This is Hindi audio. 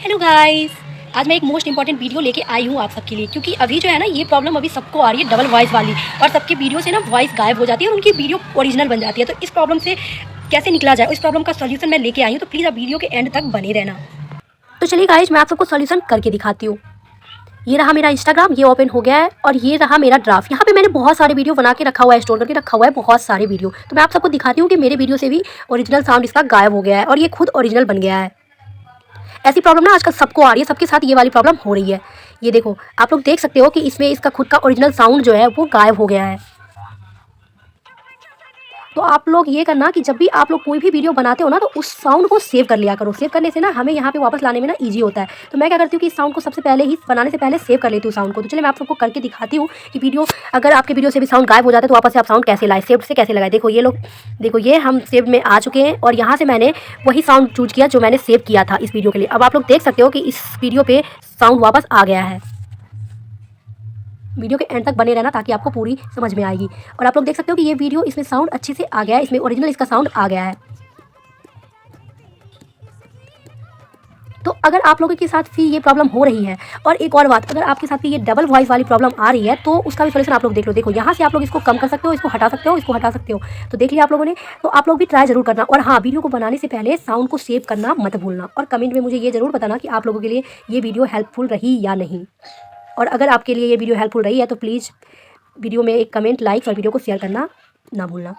हेलो गाइस, आज मैं एक मोस्ट इंपॉर्टेंट वीडियो लेके आई हूँ आप सबके लिए, क्योंकि अभी जो है ना ये प्रॉब्लम अभी सबको आ रही है, डबल वॉइस वाली। और सबके वीडियो से ना वॉइस गायब हो जाती है और उनकी वीडियो ओरिजिनल बन जाती है। तो इस प्रॉब्लम से कैसे निकला जाए, इस प्रॉब्लम का सोल्यूशन मैं लेके आई हूँ। तो प्लीज़ आप वीडियो के एंड तक बने रहना। तो चलिए गाइस, मैं आप सबको सोल्यूशन करके दिखाती हूँ। ये रहा मेरा इंस्टाग्राम, ये ओपन हो गया है और ये रहा मेरा ड्राफ्ट। यहाँ पे मैंने बहुत सारे वीडियो बना के रखा हुआ है, स्टोर करके रखा हुआ है बहुत सारे वीडियो। तो मैं आप सबको दिखाती हूँ कि मेरे वीडियो से भी ओरिजिनल साउंड इसका गायब हो गया है और ये खुद ओरिजिनल बन गया है। ऐसी प्रॉब्लम ना आजकल सबको आ रही है, सबके साथ ये वाली प्रॉब्लम हो रही है। ये देखो, आप लोग देख सकते हो कि इसमें इसका खुद का ओरिजिनल साउंड जो है वो गायब हो गया है। तो आप लोग ये करना कि जब भी आप लोग कोई भी वीडियो बनाते हो ना, तो उस साउंड को सेव कर लिया करो। सेव करने से ना हमें यहाँ पे वापस लाने में ना ईजी होता है। तो मैं क्या करती हूँ कि इस साउंड को सबसे पहले ही बनाने से पहले सेव कर लेती हूँ साउंड को। तो चलिए मैं आप सबको करके दिखाती हूँ कि वीडियो, अगर आपके वीडियो से भी साउंड गायब हो जाता है तो वापस से आप साउंड कैसे लाए, सेव से कैसे लगाए। देखो ये लोग, देखो ये हम सेव में आ चुके हैं और यहाँ से मैंने वही साउंड चूज किया जो मैंने सेव किया था इस वीडियो के लिए। अब आप लोग देख सकते हो कि इस वीडियो पे साउंड वापस आ गया है। वीडियो के एंड तक बने रहना ताकि आपको पूरी समझ में आएगी। और आप लोग देख सकते हो कि ये वीडियो, इसमें साउंड अच्छे से आ गया है, इसमें ओरिजिनल इसका साउंड आ गया है। तो अगर आप लोगों के साथ भी ये प्रॉब्लम हो रही है, और एक और बात, अगर आपके साथ भी ये डबल वॉइस वाली प्रॉब्लम आ रही है, तो उसका भी सोल्यूशन आप लोग देख लो। देखो यहाँ से आप लोग इसको कम कर सकते हो, इसको हटा सकते हो, इसको हटा सकते हो। तो देख लिया आप लोगों ने, तो आप लोग भी ट्राई जरूर करना। और हाँ, वीडियो को बनाने से पहले साउंड को सेव करना मत भूलना। और कमेंट में मुझे ये जरूर बताना कि आप लोगों के लिए ये वीडियो हेल्पफुल रही या नहीं। और अगर आपके लिए ये वीडियो हेल्पफुल रही है तो प्लीज़ वीडियो में एक कमेंट, लाइक और वीडियो को शेयर करना ना भूलना।